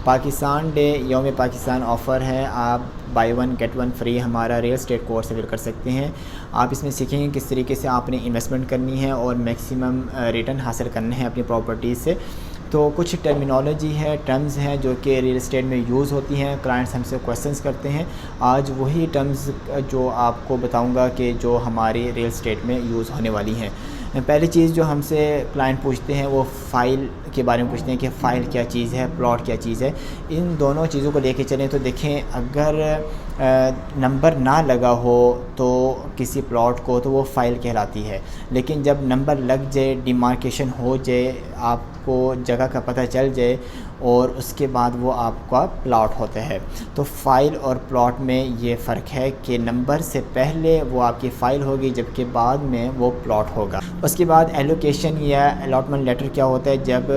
Pakistan day یوم Pakistan offer ہے، آپ buy one get one free ہمارا ریئل اسٹیٹ کورس اویل کر سکتے ہیں۔ آپ اس میں سیکھیں گے کس طریقے سے آپ نے انویسٹمنٹ کرنی ہے اور میکسیمم ریٹرن حاصل کرنے ہیں اپنی پراپرٹیز سے۔ تو کچھ ٹرمینالوجی ہے، ٹرمز ہیں جو کہ ریئل اسٹیٹ میں یوز ہوتی ہیں، کلائنٹس ہم سے کویسچنس کرتے ہیں، آج وہی ٹرمز جو آپ کو بتاؤں گا کہ جو ہماری ریئل اسٹیٹ میں یوز ہونے والی ہیں۔ پہلی چیز جو ہم سے کلائنٹ پوچھتے ہیں وہ فائل کے بارے میں پوچھتے ہیں کہ فائل کیا چیز ہے، پلاٹ کیا چیز ہے۔ ان دونوں چیزوں کو لے کے چلیں تو دیکھیں، اگر نمبر نہ لگا ہو تو کسی پلاٹ کو تو وہ فائل کہلاتی ہے، لیکن جب نمبر لگ جائے، ڈیمارکیشن ہو جائے، آپ کو جگہ کا پتہ چل جائے اور اس کے بعد وہ آپ کا پلاٹ ہوتا ہے۔ تو فائل اور پلاٹ میں یہ فرق ہے کہ نمبر سے پہلے وہ آپ کی فائل ہوگی جبکہ بعد میں وہ پلاٹ ہوگا۔ اس کے بعد ایلوکیشن یا الاٹمنٹ لیٹر کیا ہوتا ہے؟ جب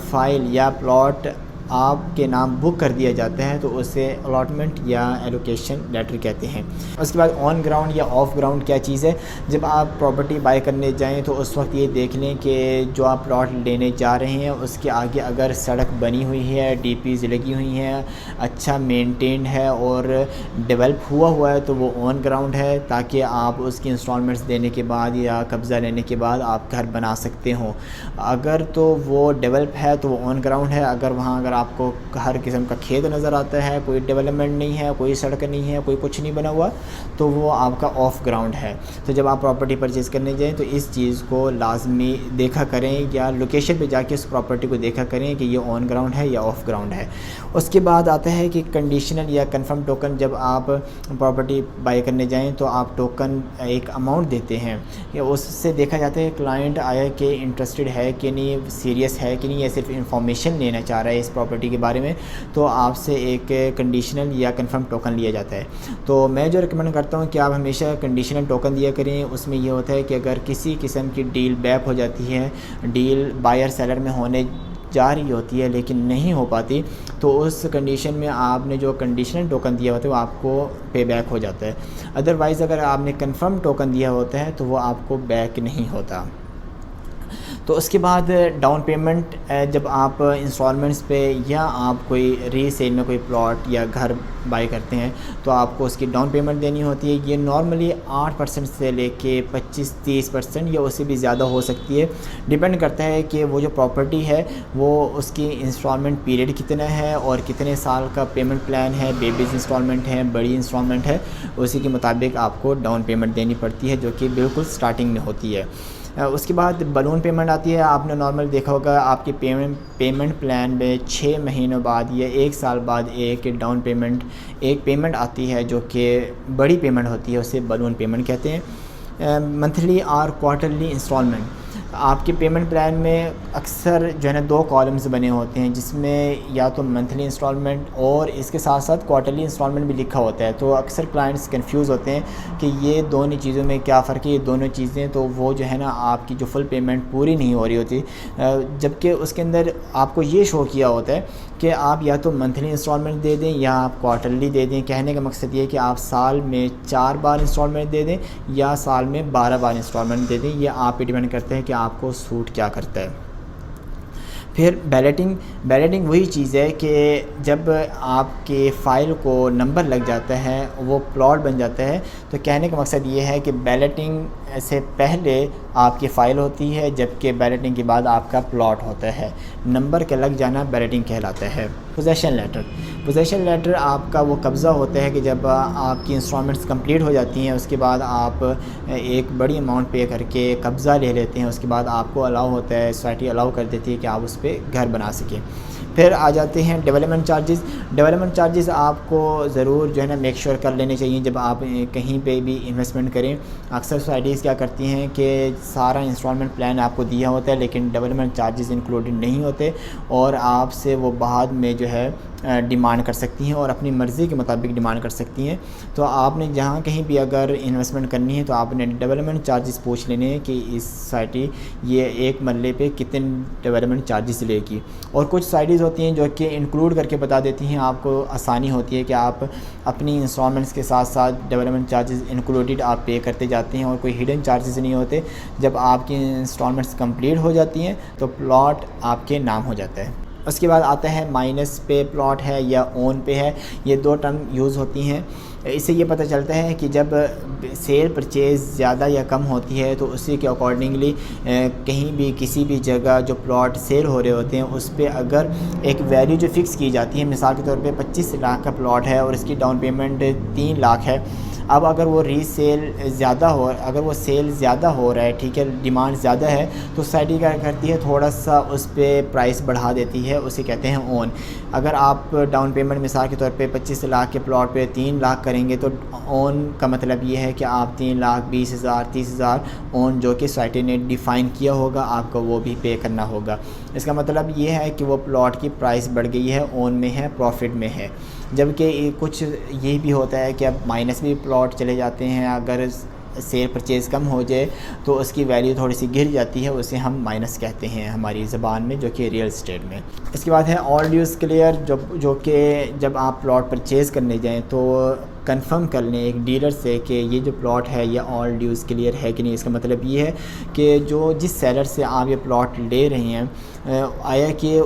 فائل یا پلاٹ آپ کے نام بک کر دیا جاتا ہے تو اسے الاٹمنٹ یا ایلوکیشن لیٹر کہتے ہیں۔ اس کے بعد آن گراؤنڈ یا آف گراؤنڈ کیا چیز ہے؟ جب آپ پراپرٹی بائی کرنے جائیں تو اس وقت یہ دیکھ لیں کہ جو آپ پلاٹ لینے جا رہے ہیں اس کے آگے اگر سڑک بنی ہوئی ہے، ڈی پیز لگی ہوئی ہیں، اچھا مینٹینڈ ہے اور ڈیولپ ہوا ہے تو وہ آن گراؤنڈ ہے، تاکہ آپ اس کی انسٹالمنٹس دینے کے بعد یا قبضہ لینے کے بعد آپ گھر بنا سکتے ہوں۔ اگر تو وہ ڈیولپ ہے تو وہ آن گراؤنڈ ہے، اگر آپ کو ہر قسم کا کھیت نظر آتا ہے، کوئی ڈیولپمنٹ نہیں ہے، کوئی سڑک نہیں ہے، کوئی کچھ نہیں بنا ہوا، تو وہ آپ کا آف گراؤنڈ ہے۔ تو جب آپ پراپرٹی پرچیز کرنے جائیں تو اس چیز کو لازمی دیکھا کریں یا لوکیشن پہ جا کے اس پراپرٹی کو دیکھا کریں کہ یہ آن گراؤنڈ ہے یا آف گراؤنڈ ہے۔ اس کے بعد آتا ہے کہ کنڈیشنل یا کنفرم ٹوکن۔ جب آپ پراپرٹی بائی کرنے جائیں تو آپ ٹوکن ایک اماؤنٹ دیتے ہیں، اس سے دیکھا جاتا ہے کلائنٹ آیا کہ انٹرسٹڈ ہے کہ نہیں، سیریس ہے کہ نہیں، یا صرف انفارمیشن لینا چاہ رہا ہے اس پراپرٹی کے بارے میں، تو آپ سے ایک کنڈیشنل یا کنفرم ٹوکن لیا جاتا ہے۔ تو میں جو ریکمینڈ کرتا ہوں کہ آپ ہمیشہ کنڈیشنل ٹوکن دیا کریں۔ اس میں یہ ہوتا ہے کہ اگر کسی قسم کی ڈیل بیک ہو جاتی ہے، ڈیل بائر سیلر میں ہونے جا رہی ہوتی ہے لیکن نہیں ہو پاتی، تو اس کنڈیشن میں آپ نے جو کنڈیشنل ٹوکن دیا ہوتا ہے وہ آپ کو پے بیک ہو جاتا ہے۔ ادروائز اگر آپ نے کنفرم ٹوکن دیا ہوتا ہے تو وہ آپ کو بیک نہیں ہوتا۔ تو اس کے بعد ڈاؤن پیمنٹ، جب آپ انسٹالمنٹس پہ یا آپ کوئی ری سیل میں کوئی پلاٹ یا گھر بائی کرتے ہیں تو آپ کو اس کی ڈاؤن پیمنٹ دینی ہوتی ہے۔ یہ نارملی 8% سے لے کے 25-30% یا اس سے بھی زیادہ ہو سکتی ہے، ڈیپینڈ کرتا ہے کہ وہ جو پراپرٹی ہے وہ اس کی انسٹالمنٹ پیریڈ کتنا ہے اور کتنے سال کا پیمنٹ پلان ہے، بیبیز انسٹالمنٹ ہے، بڑی انسٹالمنٹ ہے، اسی کے مطابق آپ کو ڈاؤن پیمنٹ دینی پڑتی ہے جو کہ بالکل سٹارٹنگ میں ہوتی ہے۔ اس کے بعد بلون پیمنٹ آتی ہے۔ آپ نے نارمل دیکھا ہوگا آپ کی پیمنٹ پلان میں 6 مہینوں بعد یا 1 سال بعد ایک ڈاؤن پیمنٹ، ایک پیمنٹ آتی ہے جو کہ بڑی پیمنٹ ہوتی ہے، اسے بلون پیمنٹ کہتے ہیں۔ منتھلی اور کوارٹرلی انسٹالمنٹ، آپ کے پیمنٹ پلان میں اکثر جو ہے نا 2 کالمز بنے ہوتے ہیں جس میں یا تو منتھلی انسٹالمنٹ اور اس کے ساتھ ساتھ کوارٹرلی انسٹالمنٹ بھی لکھا ہوتا ہے۔ تو اکثر کلائنٹس کنفیوز ہوتے ہیں کہ یہ دونوں چیزوں میں کیا فرق ہے، یہ دونوں چیزیں تو وہ جو ہے نا آپ کی جو فل پیمنٹ پوری نہیں ہو رہی ہوتی، جبکہ اس کے اندر آپ کو یہ شو کیا ہوتا ہے کہ آپ یا تو منتھلی انسٹالمنٹ دے دیں یا آپ کوارٹرلی دے دیں۔ کہنے کا مقصد یہ ہے کہ آپ سال میں 4 بار انسٹالمنٹ دے دیں یا سال میں 12 بار انسٹالمنٹ دے دیں، یہ آپ پہ ڈیپینڈ کرتا ہے کہ آپ کو سوٹ کیا کرتا ہے۔ پھر بیلٹنگ وہی چیز ہے کہ جب آپ کے فائل کو نمبر لگ جاتا ہے، وہ پلاٹ بن جاتا ہے، تو کہنے کا مقصد یہ ہے کہ بیلٹنگ سے پہلے آپ کی فائل ہوتی ہے جبکہ بیلٹنگ کے بعد آپ کا پلاٹ ہوتا ہے۔ نمبر کا لگ جانا بیلٹنگ کہلاتا ہے۔ پوزیشن لیٹر آپ کا وہ قبضہ ہوتا ہے کہ جب آپ کی انسٹالمنٹس کمپلیٹ ہو جاتی ہیں اس کے بعد آپ ایک بڑی اماؤنٹ پے کر کے قبضہ لے لیتے ہیں، اس کے بعد آپ کو الاؤ ہوتا ہے، سوسائٹی الاؤ کر دیتی ہے کہ آپ اس پہ گھر بنا سکیں۔ پھر آ جاتے ہیں ڈیولپمنٹ چارجز آپ کو ضرور جو ہے نا میک شور کر لینے چاہیے جب آپ کہیں پہ بھی انویسٹمنٹ کریں۔ اکثر سوسائٹیز کیا کرتی ہیں کہ سارا انسٹالمنٹ پلان آپ کو دیا ہوتا ہے لیکن ڈیولپمنٹ چارجز انکلوڈڈ نہیں ہوتے اور آپ سے وہ بعد میں جو ہے ڈیمانڈ کر سکتی ہیں اور اپنی مرضی کے مطابق ڈیمانڈ کر سکتی ہیں۔ تو آپ نے جہاں کہیں بھی اگر انویسٹمنٹ کرنی ہے تو آپ نے ڈیولپمنٹ چارجز پوچھ لینے ہیں کہ اس سوسائٹی یہ ایک مرلے پہ کتنے ڈیولپمنٹ چارجز لے گی، اور کچھ سوسائٹیز ہوتی ہیں جو کہ انکلوڈ کر کے بتا دیتی ہیں، آپ کو آسانی ہوتی ہے کہ آپ اپنی انسٹالمنٹس کے ساتھ ساتھ ڈیولپمنٹ چارجز انکلوڈڈ آپ پے کرتے جاتے ہیں اور کوئی ہڈن چارجز نہیں ہوتے۔ جب آپ کی انسٹالمنٹس کمپلیٹ ہو جاتی ہیں تو پلاٹ آپ کے نام ہو جاتا ہے۔ اس کے بعد آتا ہے مائنس پہ پلاٹ ہے یا اون پہ ہے. یہ دو ٹرم یوز ہوتی ہیں. اس سے یہ پتہ چلتا ہے کہ جب سیل پرچیز زیادہ یا کم ہوتی ہے تو اسی کے اکارڈنگلی کہیں بھی کسی بھی جگہ جو پلاٹ سیل ہو رہے ہوتے ہیں اس پہ اگر ایک ویلیو جو فکس کی جاتی ہے، مثال کے طور پہ 25 لاکھ کا پلاٹ ہے اور اس کی ڈاؤن پیمنٹ 3 لاکھ ہے. اب اگر وہ اگر وہ سیل زیادہ ہو رہا ہے، ٹھیک ہے، ڈیمانڈ زیادہ ہے، تو سوسائٹی کیا کرتی ہے، تھوڑا سا اس پہ پرائس بڑھا دیتی ہے. اسے کہتے ہیں اون. اگر آپ ڈاؤن پیمنٹ مثال کے طور پہ 25 لاکھ کے پلاٹ پہ 3 لاکھ کریں گے تو اون کا مطلب یہ ہے کہ آپ 3,20,000 30,000 اون جو کہ سوسائٹی نے ڈیفائن کیا ہوگا آپ کو وہ بھی پے کرنا ہوگا. اس کا مطلب یہ ہے کہ وہ پلاٹ کی پرائس بڑھ گئی ہے، اون میں ہے، پروفٹ میں ہے. جبکہ کچھ یہ بھی ہوتا ہے کہ اب مائنس بھی پلاٹ چلے جاتے ہیں. اگر سیل پرچیز کم ہو جائے تو اس کی ویلیو تھوڑی سی گر جاتی ہے، اسے ہم مائنس کہتے ہیں ہماری زبان میں، جو کہ ریئل اسٹیٹ میں. اس کے بعد ہے آل ڈیوز کلیئر، جو کہ جب آپ پلاٹ پرچیز کرنے جائیں تو کنفرم کر لیں ایک ڈیلر سے کہ یہ جو پلاٹ ہے یہ آل ڈیوز کلیئر ہے کہ نہیں. اس کا مطلب یہ ہے کہ جس سیلر سے آپ یہ پلاٹ لے رہے ہیں آیا کہ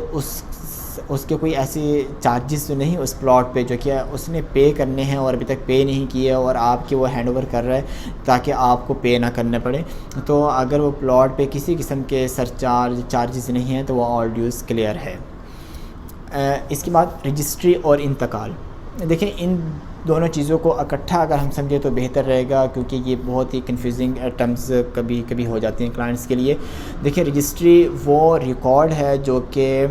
اس کے کوئی ایسے چارجز تو نہیں اس پلاٹ پہ جو کہ اس نے پے کرنے ہیں اور ابھی تک پے نہیں کیے اور آپ کے وہ ہینڈ اوور کر رہا ہے تاکہ آپ کو پے نہ کرنا پڑے. تو اگر وہ پلاٹ پہ کسی قسم کے چارجز نہیں ہیں تو وہ آل ڈیوز کلیئر ہے. اس کے بعد رجسٹری اور انتقال. دیکھیں ان دونوں چیزوں کو اکٹھا اگر ہم سمجھیں تو بہتر رہے گا، کیونکہ یہ بہت ہی کنفیوزنگ ٹرمز کبھی ہو جاتے ہیں کلائنٹس کے لیے. دیکھیں رجسٹری وہ ریکارڈ ہے جو کہ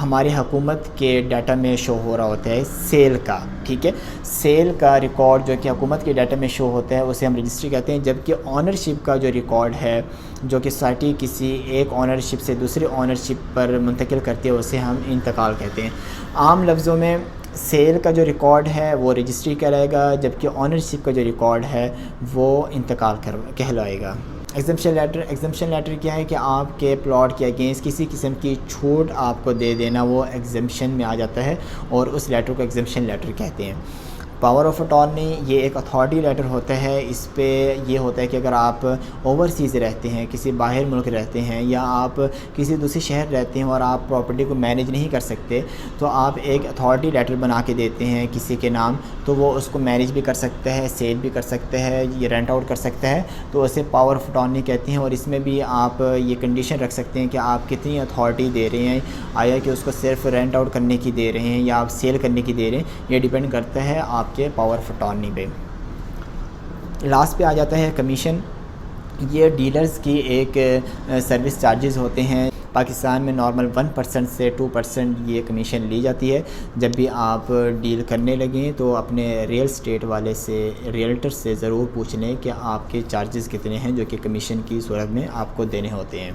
ہماری حکومت کے ڈیٹا میں شو ہو رہا ہوتا ہے سیل کا، ٹھیک ہے. سیل کا ریکارڈ جو کہ حکومت کے ڈیٹا میں شو ہوتا ہے اسے ہم رجسٹری کہتے ہیں. جبکہ آنرشپ کا جو ریکارڈ ہے جو کہ سوسائٹی کسی ایک آنرشپ سے دوسرے آنرشپ پر منتقل کرتی ہے اسے ہم انتقال کہتے ہیں. عام لفظوں میں سیل کا جو ریکارڈ ہے وہ رجسٹری کہلائے گا، جبکہ آنرشپ کا جو ریکارڈ ہے وہ انتقال کہلائے گا. ایگزمپشن لیٹر کیا ہے کہ آپ کے پلاٹ کے اگینسٹ کسی قسم کی چھوٹ آپ کو دے دینا، وہ ایگزمپشن میں آ جاتا ہے اور اس لیٹر کو ایگزمپشن لیٹر کہتے ہیں. پاور آف اٹارنی یہ ایک اتھارٹی لیٹر ہوتا ہے. اس پہ یہ ہوتا ہے کہ اگر آپ اوورسیز رہتے ہیں، کسی باہر ملک رہتے ہیں، یا آپ کسی دوسرے شہر رہتے ہیں اور آپ پراپرٹی کو مینیج نہیں کر سکتے تو آپ ایک اتھارٹی لیٹر بنا کے دیتے ہیں کسی کے نام، تو وہ اس کو مینیج بھی کر سکتا ہے، سیل بھی کر سکتا ہے، یہ رینٹ آؤٹ کر سکتا ہے. تو اسے پاور آف اٹارنی کہتے ہیں. اور اس میں بھی آپ یہ کنڈیشن رکھ سکتے ہیں کہ آپ کتنی اتھارٹی دے رہے ہیں، آیا کہ اس کو صرف رینٹ آؤٹ کرنے کی دے رہے ہیں یا آپ سیل کرنے کی دے رہے ہیں. یہ ڈیپینڈ کرتا ہے آپ کے پاور آف اٹارنی پہ. لاسٹ پہ آ جاتا ہے کمیشن. یہ ڈیلرز کی ایک سروس چارجز ہوتے ہیں. پاکستان میں نارمل 1% سے 2% یہ کمیشن لی جاتی ہے. جب بھی آپ ڈیل کرنے لگیں تو اپنے ریئل اسٹیٹ والے سے، ریئلٹر سے ضرور پوچھ لیں کہ آپ کے چارجز کتنے ہیں جو کہ کمیشن کی صورت میں آپ کو دینے ہوتے ہیں.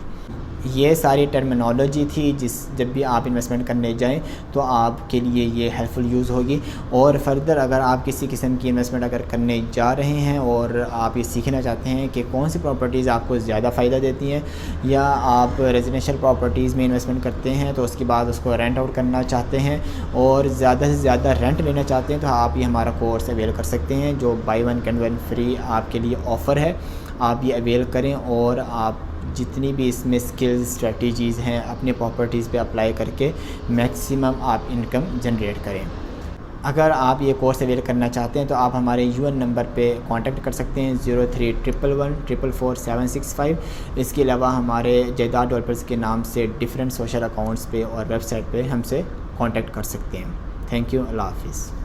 یہ ساری ٹرمینالوجی تھی جب بھی آپ انویسٹمنٹ کرنے جائیں تو آپ کے لیے یہ ہیلپ فل یوز ہوگی. اور فردر اگر آپ کسی قسم کی انویسٹمنٹ اگر کرنے جا رہے ہیں اور آپ یہ سیکھنا چاہتے ہیں کہ کون سی پراپرٹیز آپ کو زیادہ فائدہ دیتی ہیں، یا آپ ریزیڈینشیل پراپرٹیز میں انویسٹمنٹ کرتے ہیں تو اس کے بعد اس کو رینٹ آؤٹ کرنا چاہتے ہیں اور زیادہ سے زیادہ رینٹ لینا چاہتے ہیں، تو آپ یہ ہمارا کورس اویل کر سکتے ہیں جو بائی 1 get 1 فری آپ کے لیے آفر ہے. آپ یہ اویل کریں اور آپ جتنی بھی اس میں سکلز، اسٹریٹجیز ہیں اپنے پراپرٹیز پہ اپلائی کر کے میکسیمم آپ انکم جنریٹ کریں. اگر آپ یہ کورس اویل کرنا چاہتے ہیں تو آپ ہمارے UN نمبر پہ کانٹیکٹ کر سکتے ہیں 0311144765. اس کے علاوہ ہمارے جائیداد ڈیولپرز کے نام سے ڈفرینٹ سوشل اکاؤنٹس پہ اور ویب سائٹ پہ ہم سے کانٹیکٹ کر سکتے ہیں. Thank you. اللہ حافظ.